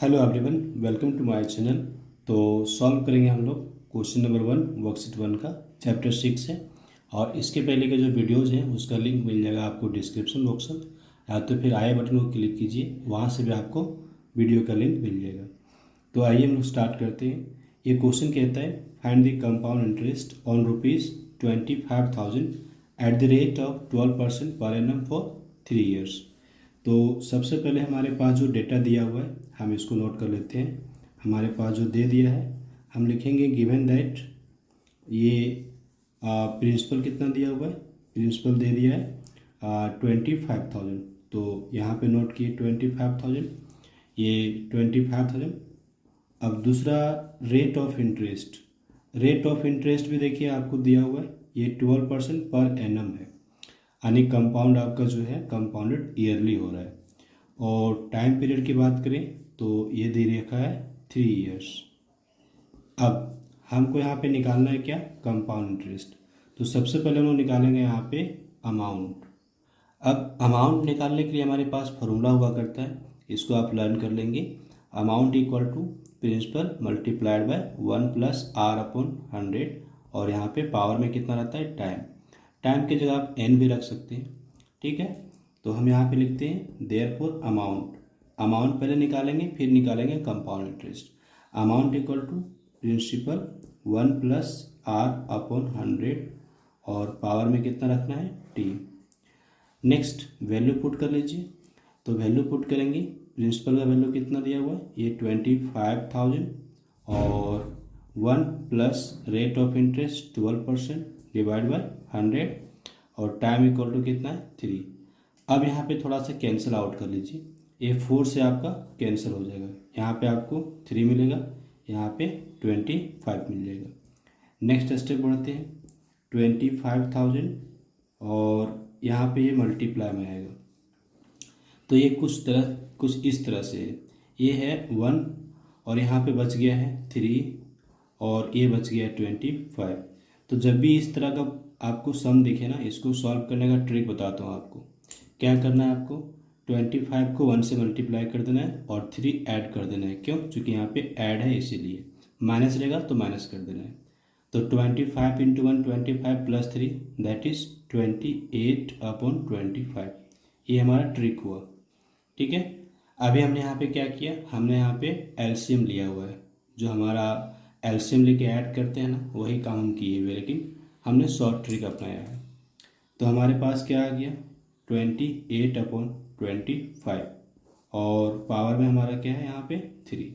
Hello everyone, welcome to my channel. तो solve करेंगे हम लोग क्वेश्चन नंबर 1 वर्कशीट 1 का चैप्टर 6 है। और इसके पहले के जो वीडियोस हैं उसका लिंक मिल जाएगा आपको डिस्क्रिप्शन बॉक्स में, या तो फिर आई बटन को क्लिक कीजिए, वहाँ से भी आपको वीडियो का लिंक मिल जाएगा। तो आइए हम लोग स्टार्ट करते हैं। ये क्वेश्चन कहता है find the compound interest on ₹25,000 eight the rate of 12% per annum for 3 years. तो सबसे पहले हमारे पास जो डेटा दिया हुआ है हम इसको नोट कर लेते हैं। हमारे पास जो दे दिया है हम लिखेंगे गिवन दैट ये प्रिंसिपल कितना दिया हुआ है, प्रिंसिपल दे दिया है 25,000। तो यहाँ पे नोट किए 25,000, ये 25,000। अब दूसरा rate of interest, rate of interest भी देखिए आपको दिया हुआ है, ये 12% पर एनम है, यानी कंपाउंड आपका जो है कंपाउंडेड ईयरली हो रहा है। और टाइम पीरियड की बात करें तो ये दे रखा है 3 ईयर्स। अब हमको यहाँ पे निकालना है क्या, कंपाउंड इंटरेस्ट। तो सबसे पहले हम लोग निकालेंगे यहाँ पे अमाउंट। अब अमाउंट निकालने के लिए हमारे पास फॉर्मूला हुआ करता है, इसको आप लर्न कर लेंगे। Amount equal to principal multiplied by 1 + R/100। और यहाँ पे पावर में कितना रहता है, टाइम। टाइम की जगह आप n भी रख सकते हैं, ठीक है। तो हम यहाँ पे लिखते हैं देयरफॉर अमाउंट, अमाउंट पहले निकालेंगे फिर निकालेंगे compound interest. Amount equal to principal 1 + R/100 और पावर में कितना रखना है, t। नेक्स्ट वैल्यू पुट कर लीजिए। तो वैल्यू पुट करेंगे, प्रिंसिपल का वैल्यू कितना दिया हुआ है, ये 25,000 और 1 + rate of interest 12% divide by 100 और टाइम इक्वल टू कितना है, 3। अब यहाँ पे थोड़ा सा कैंसिल आउट कर लीजिए, ये 4 से आपका कैंसिल हो जाएगा, यहाँ पे आपको 3 मिलेगा, यहाँ पे 25 मिल जाएगा। नेक्स्ट स्टेप बढ़ते हैं, 25,000 और यहाँ पे ये मल्टीप्लाई में आएगा। तो ये कुछ इस तरह से है, ये है 1 और यहाँ पे बच गया है 3 और ये बच गया है 25। तो जब भी इस तरह का आपको सम दिखे ना, इसको सॉल्व करने का ट्रिक बताता हूँ आपको। क्या करना है आपको, 25 को 1 से मल्टीप्लाई कर देना है और 3 ऐड कर देना है। क्यों, क्योंकि यहाँ पे ऐड है इसीलिए, माइनस रहेगा तो माइनस कर देना है। तो 25 × 1 25 + 3 दैट इज़ 28/25। ये हमारा ट्रिक हुआ, ठीक है। अभी हमने यहाँ पे क्या किया, हमने यहाँ पे एलसीएम लिया हुआ है। जो हमारा एलसीएम लेके ऐड करते हैं ना, वही काम हम किए हुए, लेकिन हमने शॉर्ट ट्रिक अपनाया है। तो हमारे पास क्या आ गया, 28/25 और पावर में हमारा क्या है यहाँ पे 3।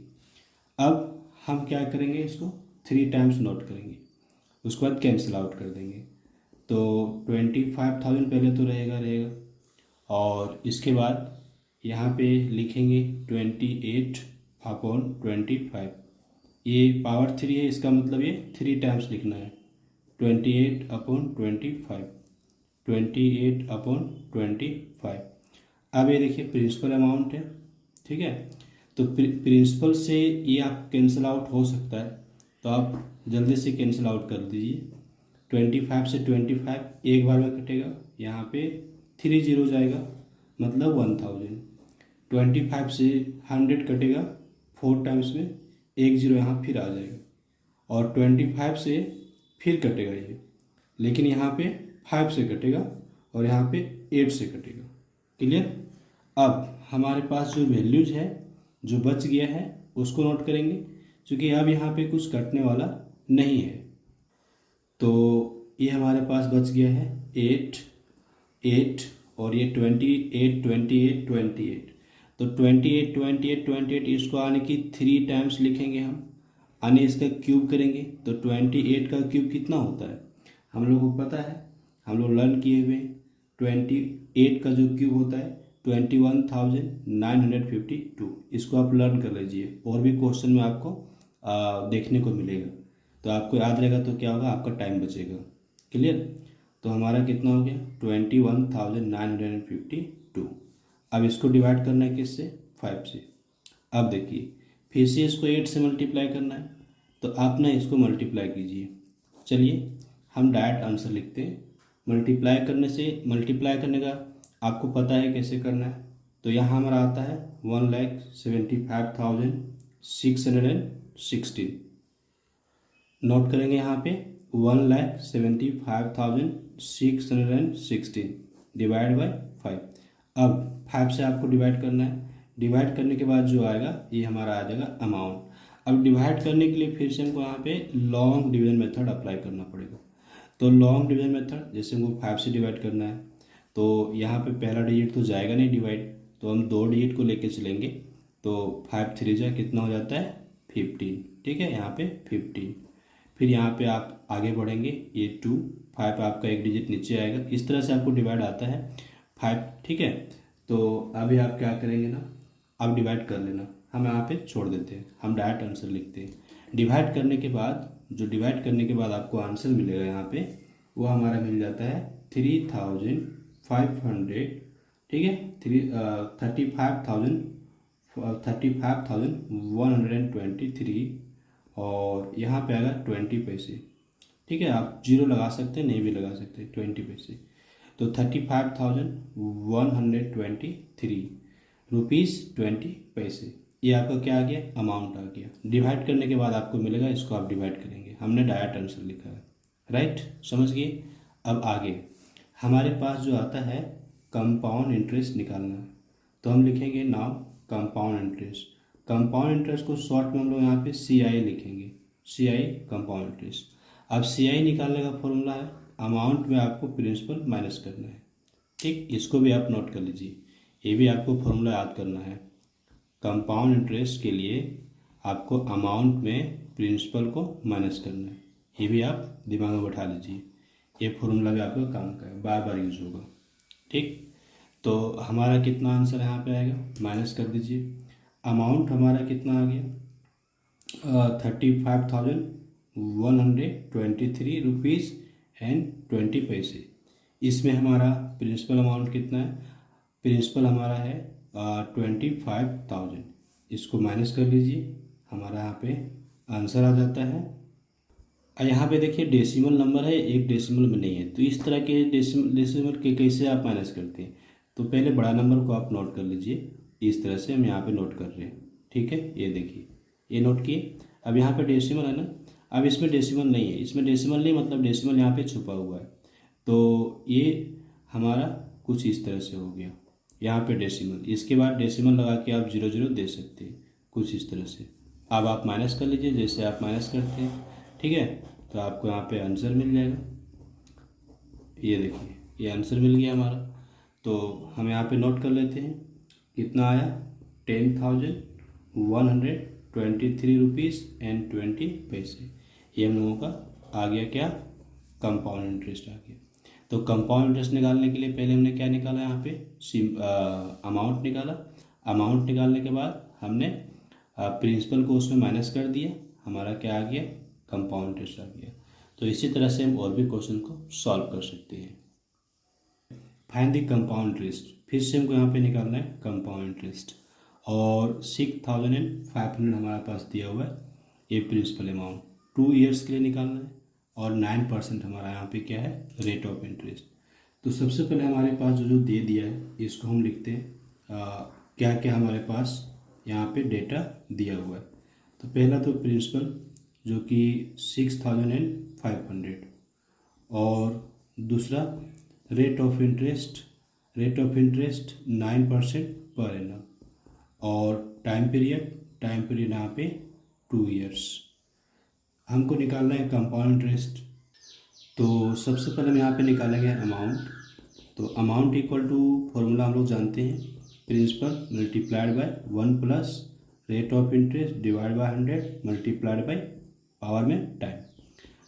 अब हम क्या करेंगे, इसको 3 टाइम्स नोट करेंगे, उसके बाद कैंसिल आउट कर देंगे। तो 25,000 पहले तो रहेगा और इसके बाद यहाँ पे लिखेंगे 28/25। ये पावर 3 है, इसका मतलब ये 3 टाइम्स लिखना है, 28/25, 28/25। अब ये देखिए प्रिंसिपल अमाउंट है, ठीक है। तो प्रिंसिपल से ये आप कैंसिल आउट हो सकता है, तो आप जल्दी से कैंसिल आउट कर दीजिए। 25 से 25 एक बार में कटेगा, यहाँ पे 3 0 जाएगा, मतलब 1000। 25 से 100 कटेगा 4 टाइम्स में, 1 0 यहाँ फिर आ जाएगा। और 25 से फिर कटेगा ये, लेकिन यहाँ पे 5 से कटेगा और यहाँ पे 8 से कटेगा। क्लियर। अब हमारे पास जो वैल्यूज है, जो बच गया है उसको नोट करेंगे, क्योंकि अब यहाँ पे कुछ कटने वाला नहीं है। तो ये हमारे पास बच गया है 8 8 और ये 28 28 28। तो 28 28 28 इसको आने की 3 टाइम्स लिखेंगे हम, आने इसका क्यूब करेंगे। तो 28 का क्यूब कितना होता है, हम लोग को पता है, हम लोग लर्न किए हुए। 28 का जो क्यूब होता है 21,952। इसको आप लर्न कर लीजिए, और भी क्वेश्चन में आपको देखने को मिलेगा, तो आपको याद रहेगा, तो क्या होगा, आपका टाइम बचेगा। क्लियर। तो हमारा कितना हो गया, 21,952। अब इसको डिवाइड करना है किससे, 5 से। अब देखिए फिर से इसको 8 से मल्टीप्लाई करना है, तो आप ना इसको मल्टीप्लाई कीजिए। चलिए हम डायरेक्ट आंसर लिखते हैं। मल्टीप्लाई करने का आपको पता है कैसे करना है। तो यहाँ हमारा आता है 1,75,616। नोट करेंगे यहाँ पे 1,75,616 डिवाइड बाई 5। अब 5 से आपको डिवाइड करना है। डिवाइड करने के बाद जो आएगा ये हमारा आ जाएगा अमाउंट। अब डिवाइड करने के लिए फिर से हमको यहाँ पे लॉन्ग डिवीजन मेथड अप्लाई करना पड़ेगा। तो लॉन्ग डिवीजन मेथड, जैसे हमको 5 से डिवाइड करना है तो यहाँ पे पहला डिजिट तो जाएगा नहीं डिवाइड, तो हम 2 डिजिट को लेके चलेंगे। तो 5 3 जा कितना हो जाता है 15, ठीक है, यहाँ पे 15। फिर यहाँ पे आप आगे बढ़ेंगे, ये 2 5 आपका एक डिजिट नीचे आएगा। इस तरह से आपको डिवाइड आता है 5, ठीक है। तो अभी आप क्या करेंगे ना, आप डिवाइड कर लेना, हम यहाँ पे छोड़ देते हैं, हम डायरेक्ट आंसर लिखते हैं। डिवाइड करने के बाद आपको आंसर मिलेगा यहाँ पे, वो हमारा मिल जाता है 3,500, ठीक है, 35,123 और यहाँ पे आएगा 20 पैसे, ठीक है। आप जीरो लगा सकते हैं, नहीं भी लगा सकते, 20 पैसे। तो 35,123 रुपीज़ 20 पैसे, ये आपका क्या आ गया, अमाउंट आ गया। डिवाइड करने के बाद आपको मिलेगा, इसको आप डिवाइड करेंगे, हमने डायरेक्ट आंसर लिखा है, राइट, समझ गए। अब आगे हमारे पास जो आता है कंपाउंड इंटरेस्ट निकालना है, तो हम लिखेंगे now compound interest. Compound interest को शॉर्ट में हम लोग यहाँ पे CI लिखेंगे, CI कंपाउंड इंटरेस्ट। अब CI निकालने का फॉर्मूला है, अमाउंट में आपको प्रिंसिपल माइनस करना है, ठीक, इसको भी आप नोट कर लीजिए, ये भी आपको फॉर्मूला याद करना है। कंपाउंड इंटरेस्ट के लिए आपको अमाउंट में प्रिंसिपल को माइनस करना है, ये भी आप दिमाग में बैठा लीजिए, ये फॉर्मूला भी आपका काम का है, बार बार यूज होगा, ठीक। तो हमारा कितना आंसर यहाँ पे आएगा, माइनस कर दीजिए। अमाउंट हमारा कितना आ गया 35,123 रुपीज़ एंड 20 पैसे। इसमें हमारा प्रिंसिपल अमाउंट कितना है, प्रिंसिपल हमारा है 25,000, इसको माइनस कर लीजिए, हमारा यहाँ पे आंसर आ जाता है। यहाँ पे देखिए डेसिमल नंबर है, एक डेसिमल में नहीं है, तो इस तरह के डेसिमल के कैसे आप माइनस करते हैं, तो पहले बड़ा नंबर को आप नोट कर लीजिए, इस तरह से हम यहाँ पे नोट कर रहे हैं, ठीक है, ये देखिए, ये नोट किए। अब यहाँ पे डेसिमल है ना, अब इसमें डेसिमल नहीं है, इसमें डेसिमल नहीं मतलब डेसिमल यहाँ पे छुपा हुआ है, तो ये हमारा कुछ इस तरह से हो गया, यहाँ पे डेसिमल, इसके बाद डेसिमल लगा के आप 0 दे सकते हैं, कुछ इस तरह से। अब आप माइनस कर लीजिए, जैसे आप माइनस करते हैं, ठीक है, तो आपको यहाँ पे आंसर मिल जाएगा, ये देखिए, ये आंसर मिल गया हमारा। तो हम यहाँ पे नोट कर लेते हैं, कितना आया 10,123 रुपीज़ एंड 20 पैसे, ये हम लोगों का आ गया, क्या, कंपाउंड इंटरेस्ट आ गया। तो कंपाउंड इंटरेस्ट निकालने के लिए पहले हमने क्या निकाला, यहाँ पे अमाउंट निकाला। अमाउंट निकालने के बाद हमने प्रिंसिपल को उसमें माइनस कर दिया, हमारा क्या आ गया, कंपाउंड इंटरेस्ट आ गया। तो इसी तरह से हम और भी क्वेश्चन को सॉल्व कर सकते हैं। फाइंड द कंपाउंड इंटरेस्ट, फिर से हमको यहाँ पे निकालना है कंपाउंड इंटरेस्ट, और 6,500 हमारे पास दिया हुआ है, ये प्रिंसिपल अमाउंट 2 ईयर्स के लिए निकालना है, और 9% हमारा यहाँ पे क्या है, रेट ऑफ इंटरेस्ट। तो सबसे पहले हमारे पास जो दे दिया है इसको हम लिखते हैं, क्या क्या हमारे पास यहाँ पे डेटा दिया हुआ है। तो पहला तो प्रिंसिपल जो कि 6,500, और दूसरा rate of interest 9% per annum, और टाइम पीरियड यहाँ पे 2 ईयर्स। हमको निकालना है कंपाउंड इंटरेस्ट, तो सबसे पहले हम यहाँ पे निकालेंगे अमाउंट। तो अमाउंट इक्वल टू फॉर्मूला हम लोग जानते हैं, principal multiplied by 1 plus rate of interest divide by 100 multiplied by power में टाइम।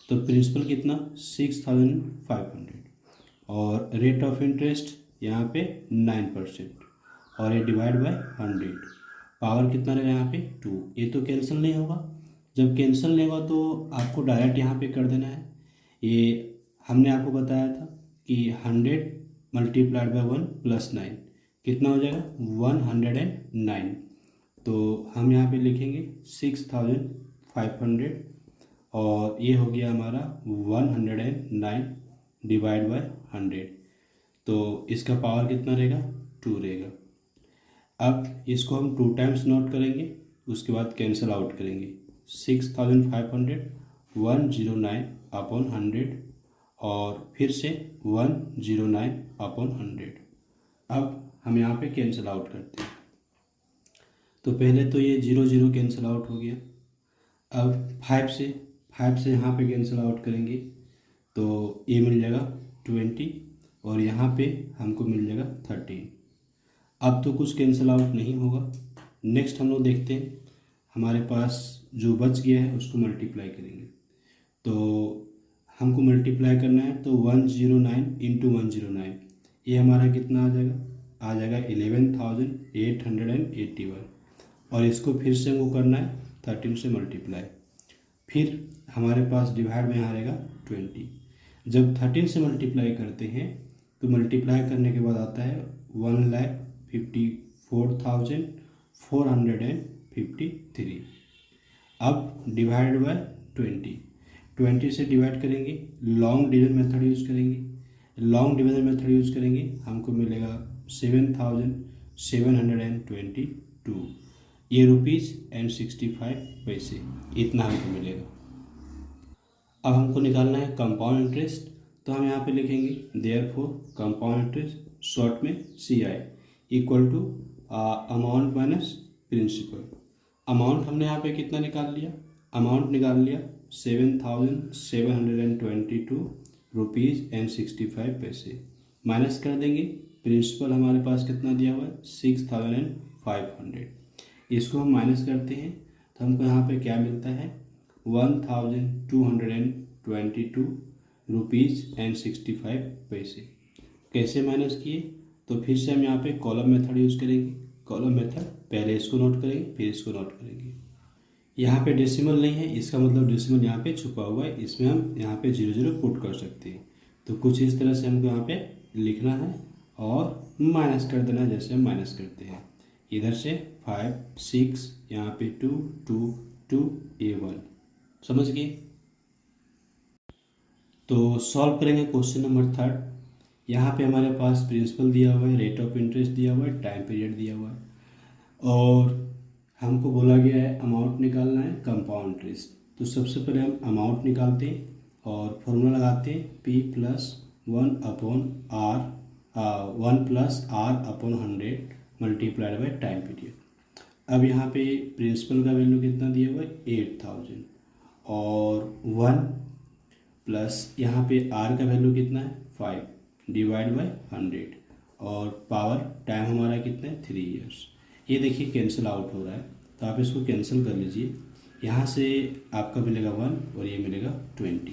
तो प्रिंसिपल कितना 6,500, और रेट ऑफ इंटरेस्ट यहाँ पे 9%, और ये डिवाइड बाय 100, पावर कितना रहेगा यहाँ पे 2। ये तो कैंसिल नहीं होगा, जब कैंसिल नहीं होगा तो आपको डायरेक्ट यहाँ पे कर देना है। ये हमने आपको बताया था कि 100 मल्टीप्लाइड बाय 1 प्लस 9 कितना हो जाएगा 109। तो हम यहाँ पे लिखेंगे 6,500, और ये हो गया हमारा 109 डिवाइड बाय 100, तो इसका पावर कितना रहेगा 2 रहेगा। अब इसको हम 2 टाइम्स नोट करेंगे, उसके बाद कैंसिल आउट करेंगे। 6500 109 अपॉन 100 और फिर से 109 अपॉन 100। अब हम यहाँ पे कैंसिल आउट करते हैं। तो पहले तो ये 0 0 कैंसिल आउट हो गया। अब 5 से यहाँ पे कैंसिल आउट करेंगे तो ये मिल जाएगा 20 और यहाँ पे हमको मिल जाएगा 13। अब तो कुछ कैंसिल आउट नहीं होगा। नेक्स्ट हम लोग देखते हैं, हमारे पास जो बच गया है उसको मल्टीप्लाई करेंगे। तो हमको मल्टीप्लाई करना है तो 109 इंटू 109 ये हमारा कितना आ जाएगा 11,881। और इसको फिर से हमको करना है 13 से मल्टीप्लाई। फिर हमारे पास डिवाइड में यहाँ रहेगा 20। जब 13 से मल्टीप्लाई करते हैं तो मल्टीप्लाई करने के बाद आता है 1,54,453। अब डिवाइड बाय 20 से डिवाइड करेंगे, लॉन्ग डिवीजन मेथड यूज़ करेंगे। लॉन्ग डिवीजन मेथड यूज़ करेंगे हमको मिलेगा 7,722 ये ₹65 इतना हमको मिलेगा। अब हमको निकालना है कंपाउंड इंटरेस्ट, तो हम यहाँ पे लिखेंगे देयरफॉर कंपाउंड इंटरेस्ट शॉर्ट में CI equal to amount minus principal. Amount हमने यहाँ पे कितना निकाल लिया, अमाउंट निकाल लिया 7,722 माइनस कर देंगे प्रिंसिपल हमारे पास कितना दिया हुआ है 6,500। इसको हम माइनस करते हैं तो हमको यहाँ पे क्या मिलता है 1,222 कैसे माइनस किए, तो फिर से हम यहाँ पे कॉलम मेथड यूज़ करेंगे। कॉलम मेथड पहले इसको नोट करेंगे फिर इसको नोट करेंगे। यहाँ पे डेसिमल नहीं है, इसका मतलब डेसिमल यहाँ पे छुपा हुआ है, इसमें हम यहाँ पे 0 0 पुट कर सकते हैं। तो कुछ इस तरह से हमको यहाँ पे लिखना है और माइनस कर देना है जैसे हम माइनस करते हैं। इधर से 5 6 यहाँ पे 2 2 2 ये 1 समझ गए। तो सॉल्व करेंगे क्वेश्चन नंबर 3। यहाँ पे हमारे पास प्रिंसिपल दिया हुआ है, रेट ऑफ इंटरेस्ट दिया हुआ है, टाइम पीरियड दिया हुआ है और हमको बोला गया है अमाउंट निकालना है कंपाउंड इंटरेस्ट। तो सबसे पहले हम अमाउंट निकालते हैं और फॉर्मूला लगाते हैं P + 1 + R upon 100 multiplied by time period. अब यहाँ पे प्रिंसिपल का वैल्यू कितना दिया हुआ है 8,000 और 1 प्लस यहाँ पे R का वैल्यू कितना है 5 डिवाइड बाई 100 और पावर टाइम हमारा कितना है 3 इयर्स। ये देखिए कैंसिल आउट हो रहा है तो आप इसको कैंसिल कर लीजिए। यहाँ से आपका मिलेगा 1 और ये मिलेगा 20।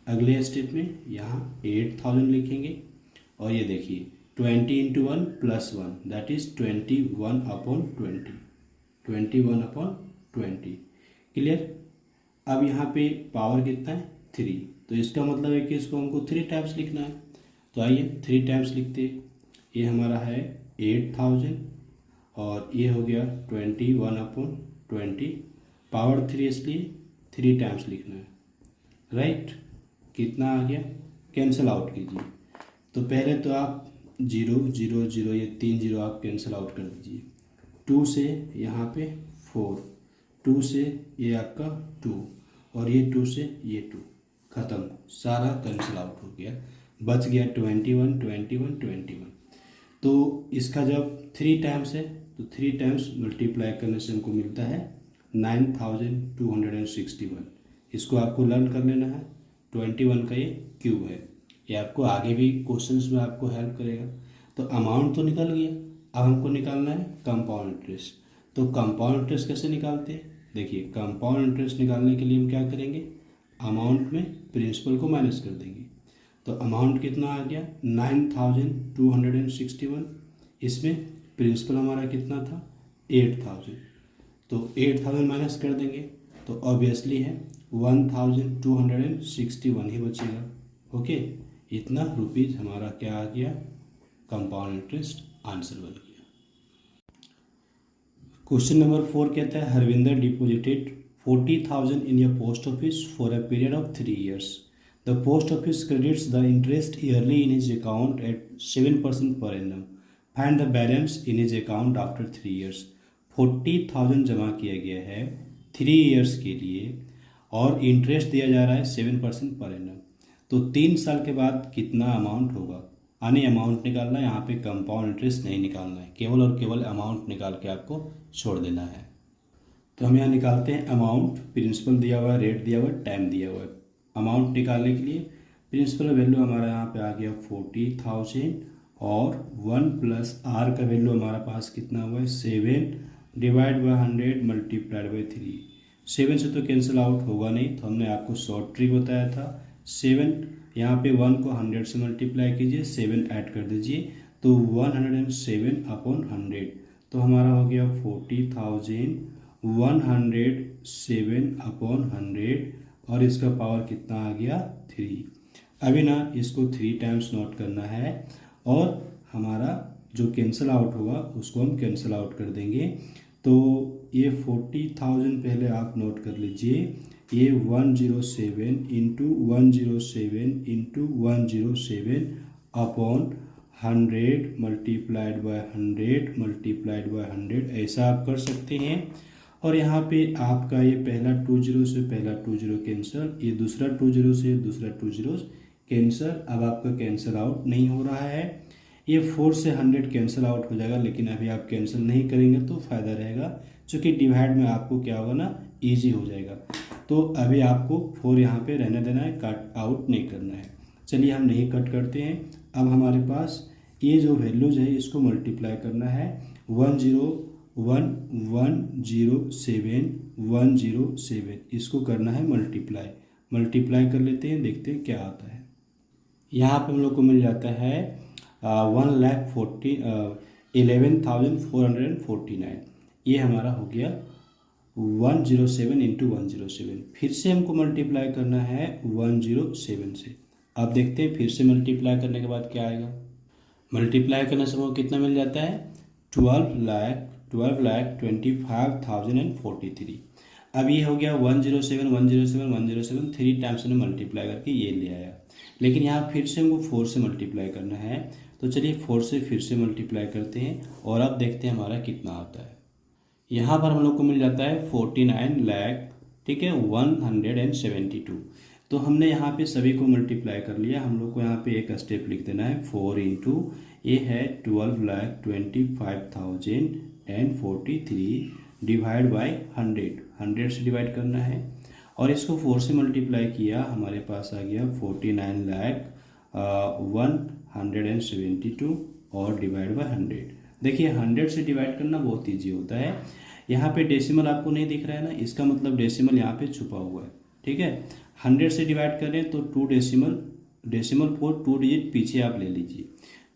अगले स्टेप में यहाँ 8,000 लिखेंगे और ये देखिए 20 into 1 plus 1 that is 21 upon 20 clear. अब यहाँ पे पावर कितना है 3, तो इसका मतलब है कि इसको हमको 3 टाइम्स लिखना है। तो आइए 3 टाइम्स लिखते हैं। ये हमारा है 8,000 और ये हो गया 21 अपॉन 20 पावर 3 इसलिए 3 टाइम्स लिखना है राइट। कितना आ गया, कैंसिल आउट कीजिए। तो पहले तो आप 0 0 0 ये 3 0 आप कैंसिल आउट कर दीजिए। 2 से यहाँ पे 4, 2 से ये आपका 2 और ये 2 से ये 2 ख़त्म, सारा कैंसिल आउट हो गया। बच गया 21 21 21। तो इसका जब 3 टाइम्स है तो 3 टाइम्स मल्टीप्लाई करने से हमको मिलता है 9,261। इसको आपको लर्न कर लेना है। 21 का ये क्यूब है, ये आपको आगे भी क्वेश्चंस में आपको हेल्प करेगा। तो अमाउंट तो निकल गया, अब हमको निकालना है कंपाउंड इंटरेस्ट। तो कंपाउंड इंटरेस्ट कैसे निकालते हैं, देखिए कंपाउंड इंटरेस्ट निकालने के लिए हम क्या करेंगे, अमाउंट में प्रिंसिपल को माइनस कर देंगे। तो अमाउंट कितना आ गया 9,261, इसमें प्रिंसिपल हमारा कितना था 8,000, तो 8,000 माइनस कर देंगे तो ऑब्वियसली है 1,261 ही बचेगा। ओके, इतना रुपीज़ हमारा क्या आ गया, कंपाउंड इंटरेस्ट आंसर बन गया। क्वेश्चन नंबर 4 कहता है Harvinder deposited 40,000 in your post office for a period of 3 years. The post office credits the interest yearly in his account at 7% per annum. Find the balance in his account after 3 years. 40,000 जमा किया गया है 3 years के लिए और interest दिया जा रहा है 7% पर एनम। तो 3 साल के बाद कितना अमाउंट होगा, यानी अमाउंट निकालना है, यहाँ पे कंपाउंड इंटरेस्ट नहीं निकालना है, केवल और केवल अमाउंट निकाल के आपको छोड़ देना है। तो हम यहाँ निकालते हैं अमाउंट, प्रिंसिपल दिया हुआ है, रेट दिया हुआ है, टाइम दिया हुआ है। अमाउंट निकालने के लिए प्रिंसिपल वैल्यू हमारा यहाँ पे आ गया 40,000 और 1 प्लस आर का वैल्यू हमारा पास कितना हुआ है 7 डिवाइड बाई 100 मल्टीप्लाइड बाई 3। 7 से तो कैंसिल आउट होगा नहीं, तो हमने आपको शॉर्ट ट्रिक बताया था। 7 यहाँ पे 1 को 100 से मल्टीप्लाई कीजिए, 7 ऐड कर दीजिए, तो 107 अपॉन 100, तो हमारा हो गया 40,107 अपॉन 100 और इसका पावर कितना आ गया 3। अभी ना इसको 3 टाइम्स नोट करना है और हमारा जो कैंसिल आउट होगा उसको हम कैंसिल आउट कर देंगे। तो ये 40,000 पहले आप नोट कर लीजिए, ये 107 into 107 into 107 upon 100 multiplied bye 100 multiplied bye 100 ऐसा आप कर सकते हैं। और यहाँ पे आपका ये पहला 20 से पहला 20 कैंसिल, ये दूसरा 20 से दूसरा 20 कैंसिल। अब आपका कैंसिल आउट नहीं हो रहा है, ये 4 से 100 कैंसिल आउट हो जाएगा, लेकिन अभी आप कैंसिल नहीं करेंगे तो फ़ायदा रहेगा, क्योंकि डिवाइड में आपको क्या होगा ना ईजी हो जाएगा। तो अभी आपको 4 यहाँ पे रहने देना है, कट आउट नहीं करना है। चलिए हम नहीं कट करते हैं। अब हमारे पास ये जो वैल्यूज है इसको मल्टीप्लाई करना है, 101,107 इसको करना है मल्टीप्लाई कर लेते हैं, देखते हैं क्या आता है। यहाँ पे हम लोग को मिल जाता है 11,449, ये हमारा हो गया 107 इंटू 107। फिर से हमको मल्टीप्लाई करना है 107 से। अब देखते हैं फिर से मल्टीप्लाई करने के बाद क्या आएगा। मल्टीप्लाई करने से हमको कितना मिल जाता है 12,25,043। अब ये हो गया 107 107 107 3 टाइम्स ने मल्टीप्लाई करके ये ले आया, लेकिन यहाँ फिर से हमको 4 से मल्टीप्लाई करना है। तो चलिए 4 से फिर से मल्टीप्लाई करते हैं और अब देखते हैं हमारा कितना आता है। यहाँ पर हम लोग को मिल जाता है 49 लाख, ठीक है, 172। तो हमने यहाँ पे सभी को मल्टीप्लाई कर लिया। हम लोग को यहाँ पे एक स्टेप लिख देना है, 4 इंटू ये है 12,25,043 डिवाइड बाई 100 से डिवाइड करना है और इसको 4 से मल्टीप्लाई किया, हमारे पास आ गया 49,172 और डिवाइड बाई 100। देखिए 100 से डिवाइड करना बहुत ईजी होता है। यहाँ पे डेसिमल आपको नहीं दिख रहा है ना, इसका मतलब डेसिमल यहाँ पे छुपा हुआ है, ठीक है। 100 से डिवाइड करें तो 2 डेसिमल 4 2 डिजिट पीछे आप ले लीजिए,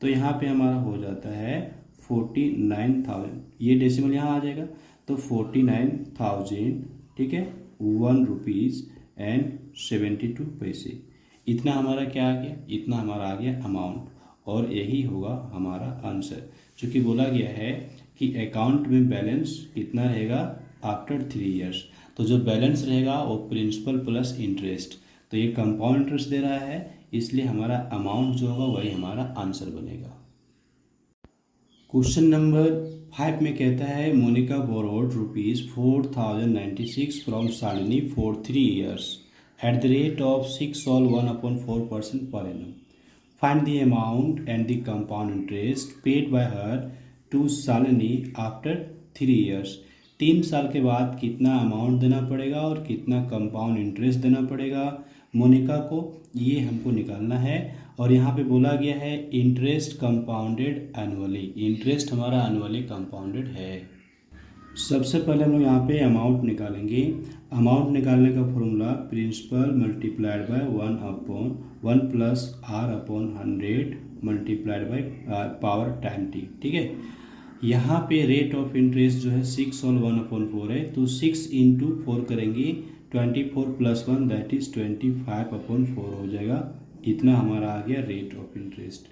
तो यहाँ पे हमारा हो जाता है 49,000, ये डेसिमल यहाँ आ जाएगा, तो 49,000, ठीक है, 1 रुपीज़ एंड 72 पैसे। इतना हमारा क्या आ गया, इतना हमारा आ गया अमाउंट, और यही होगा हमारा आंसर। चूँकि बोला गया है कि अकाउंट में बैलेंस कितना रहेगा आफ्टर 3 ईयर्स, तो जो बैलेंस रहेगा वो प्रिंसिपल प्लस इंटरेस्ट, तो ये कंपाउंड इंटरेस्ट दे रहा है, इसलिए हमारा अमाउंट जो होगा वही हमारा आंसर बनेगा। क्वेश्चन नंबर 5 में कहता है Monica borrowed ₹4,096 from Shalini for 3 years at the rate of 6.1/4% per annum. Find the amount and the compound interest paid by her to Shalini after 3 years. 3 साल के बाद कितना अमाउंट देना पड़ेगा और कितना कंपाउंड इंटरेस्ट देना पड़ेगा मोनिका को, ये हमको निकालना है। और यहाँ पे बोला गया है इंटरेस्ट कंपाउंडेड एनुअली, इंटरेस्ट हमारा एनुअली कंपाउंडेड है। सबसे पहले हम लोग यहाँ पे अमाउंट निकालेंगे। अमाउंट निकालने का formula principal multiplied by 1 plus R upon 100 multiplied by power time T, ठीक है। यहाँ पे रेट ऑफ इंटरेस्ट जो है 6 और 1/4 है, तो 6 इंटू 4 करेंगे 24 प्लस 1 दैट इज 25/4 हो जाएगा। इतना हमारा आ गया रेट ऑफ इंटरेस्ट।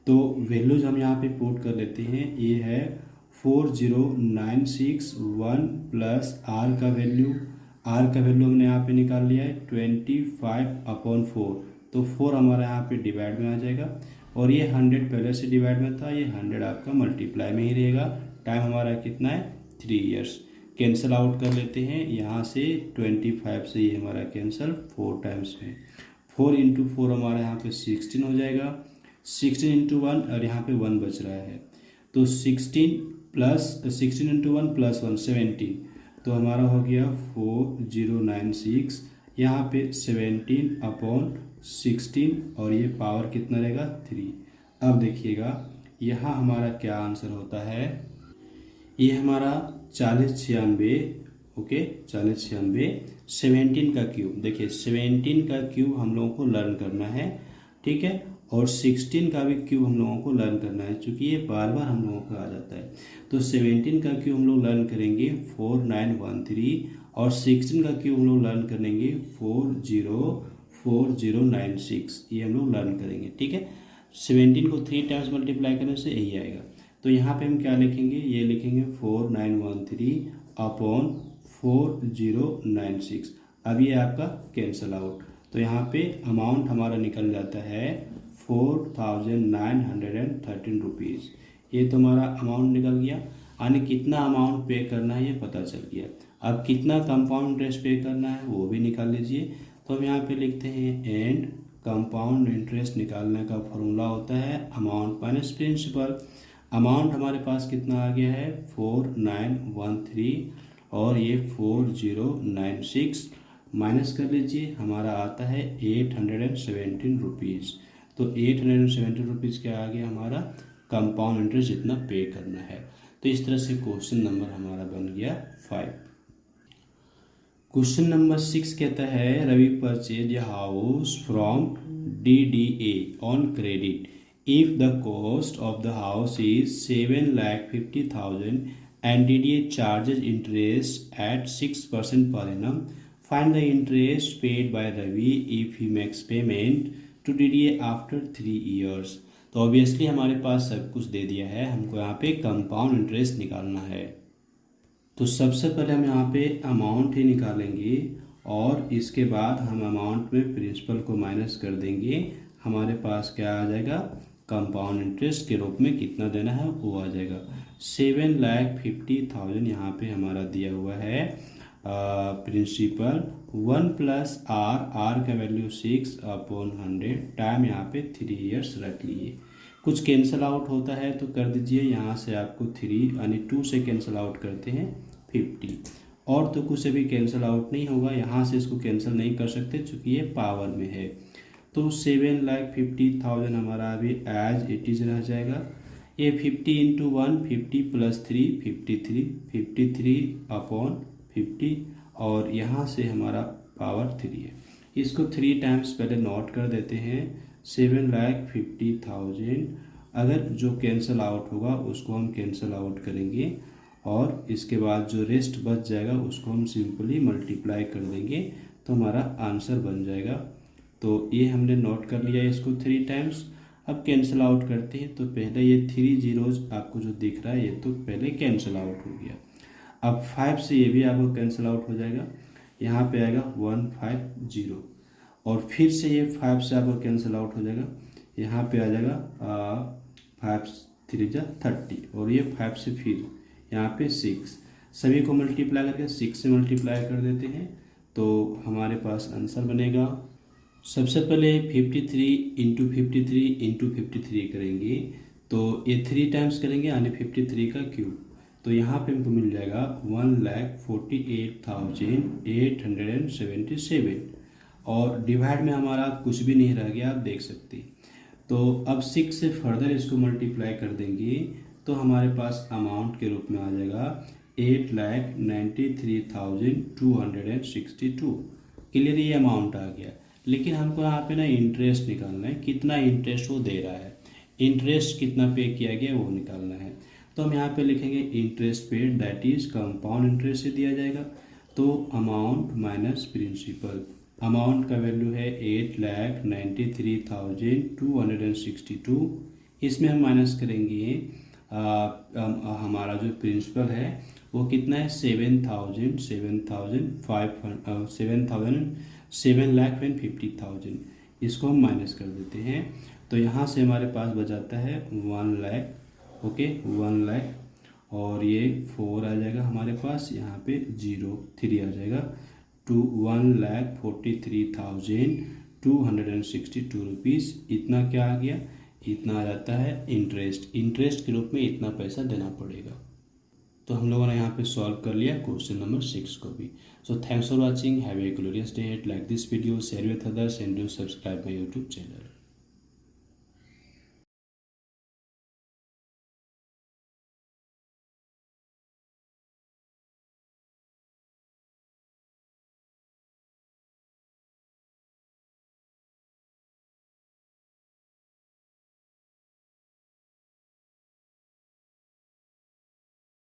तो वैल्यूज हम यहाँ पे पुट कर लेते हैं, ये है 40,961 प्लस आर का वैल्यू हमने यहाँ पे निकाल लिया है 25/4, तो 4 हमारा यहाँ पे डिवाइड में आ जाएगा, और ये 100 पहले से डिवाइड में था, ये 100 आपका मल्टीप्लाई में ही रहेगा। टाइम हमारा कितना है 3 इयर्स। कैंसिल आउट कर लेते हैं यहाँ से 25 से ये हमारा कैंसिल 4 टाइम्स में 4 इंटू 4 हमारा यहाँ पे 16 हो जाएगा। 16 इंटू 1 और यहाँ पे 1 बच रहा है तो 16 इंटू 1 प्लस 1 17 तो हमारा हो गया 4096। यहाँ पे 17/16 और ये पावर कितना रहेगा 3। अब देखिएगा यहाँ हमारा क्या आंसर होता है, ये हमारा 4096 ओके 4096 17 का क्यूब। देखिए 17 का क्यूब हम लोगों को लर्न करना है, ठीक है, और 16 का भी क्यूब हम लोगों को लर्न करना है क्योंकि ये बार बार हम लोगों को आ जाता है। तो 17 का क्यूब हम लोग लर्न करेंगे 4913 और 16 का क्यूब हम लोग लर्न करेंगे 404096, ये हम लोग लर्न करेंगे, ठीक है। 17 को 3 टाइम्स मल्टीप्लाई करने से यही आएगा। तो यहाँ पे हम क्या लिखेंगे, ये लिखेंगे 4913/4096। अब ये आपका कैंसल आउट, तो यहाँ पे अमाउंट हमारा निकल जाता है 4913 रुपीज़। ये तो हमारा अमाउंट निकल गया, यानी कितना अमाउंट पे करना है ये पता चल गया। अब कितना कंपाउंड इंटरेस्ट पे करना है वो भी निकाल लीजिए। तो हम यहाँ पे लिखते हैं एंड कंपाउंड इंटरेस्ट निकालने का फॉर्मूला होता है अमाउंट माइनस प्रिंसिपल। अमाउंट हमारे पास कितना आ गया है 4913 और ये 4096 माइनस कर लीजिए, हमारा आता है 817 रुपीज़। तो 817 रुपीज़ क्या आ गया हमारा कंपाउंड इंटरेस्ट जितना पे करना है। तो इस तरह से क्वेश्चन नंबर हमारा बन गया 5। क्वेश्चन नंबर 6 कहता है Ravi purchase a house from DDA on credit if the cost of the house is 7,50,000 and DDA charges interest at 6% per annum, find the interest paid by Ravi if he makes payment to DDA after 3 years। तो obviously हमारे पास सब कुछ दे दिया है, हमको यहाँ पे compound interest निकालना है। तो सबसे पहले हम यहाँ पे अमाउंट ही निकालेंगे और इसके बाद हम अमाउंट में प्रिंसिपल को माइनस कर देंगे। हमारे पास क्या आ जाएगा कंपाउंड इंटरेस्ट के रूप में कितना देना है वो आ जाएगा 7,50,000 यहाँ पे हमारा दिया हुआ है प्रिंसिपल 1 प्लस आर का वैल्यू 6/100 टाइम यहाँ पे 3 इयर्स रख लिए। कुछ कैंसिल आउट होता है तो कर दीजिए, यहाँ से आपको 3 यानी 2 से कैंसिल आउट करते हैं 50 और तो कुछ अभी कैंसिल आउट नहीं होगा, यहाँ से इसको कैंसिल नहीं कर सकते चूँकि ये पावर में है। तो 7,50,000 हमारा अभी एज इट इज़ रह जाएगा। ये 50 इंटू 1 50 प्लस 3 53/50 और यहाँ से हमारा पावर 3 है। इसको 3 टाइम्स पहले नोट कर देते हैं। 7,50,000 अगर जो कैंसिल आउट होगा उसको हम कैंसिल आउट करेंगे और इसके बाद जो रेस्ट बच जाएगा उसको हम सिंपली मल्टीप्लाई कर देंगे तो हमारा आंसर बन जाएगा। तो ये हमने नोट कर लिया इसको 3 टाइम्स। अब कैंसिल आउट करते हैं तो पहले ये 3 जीरोज आपको जो दिख रहा है ये तो पहले कैंसिल आउट हो गया। अब 5 से ये भी आपको कैंसिल आउट हो जाएगा, यहाँ पे आएगा 150 और फिर से ये 5 से आपको कैंसिल आउट हो जाएगा, यहाँ पे आ जाएगा 5 3 30 और ये 5 से फिर यहाँ पे 6, सभी को मल्टीप्लाई करके 6 से मल्टीप्लाई कर देते हैं तो हमारे पास आंसर बनेगा। सबसे पहले 53 इंटू 53 करेंगे तो ये 3 टाइम्स करेंगे यानी 53 का क्यूब, तो यहाँ पे हमको मिल जाएगा 1,48,877 और डिवाइड में हमारा कुछ भी नहीं रह गया, आप देख सकते। तो अब 6 से फर्दर इसको मल्टीप्लाई कर देंगे तो हमारे पास अमाउंट के रूप में आ जाएगा 8,93,262। क्लियर, ये अमाउंट आ गया। लेकिन हमको यहाँ पे ना इंटरेस्ट निकालना है, कितना इंटरेस्ट वो दे रहा है, इंटरेस्ट कितना पे किया गया वो निकालना है। तो हम यहाँ पे लिखेंगे interest paid that is compound interest से दिया जाएगा। तो अमाउंट माइनस प्रिंसिपल, अमाउंट का वैल्यू है 8,93,262। इसमें हम माइनस करेंगे हमारा जो प्रिंसिपल है वो कितना है 7,50,000, इसको हम माइनस कर देते हैं तो यहाँ से हमारे पास बच जाता है 1 लाख। ओके, 1 लाख, और ये 4 आ जाएगा हमारे पास, यहाँ पे 03 आ जाएगा, 1,43,262 रुपीज़। इतना क्या आ गया, इतना आ जाता है इंटरेस्ट। इंटरेस्ट के रूप में इतना पैसा देना पड़ेगा। तो हम लोगों ने यहाँ पे सॉल्व कर लिया क्वेश्चन नंबर 6 को भी। So thanks for watching, have a glorious day, like this video, share with others and do subscribe my YouTube channel.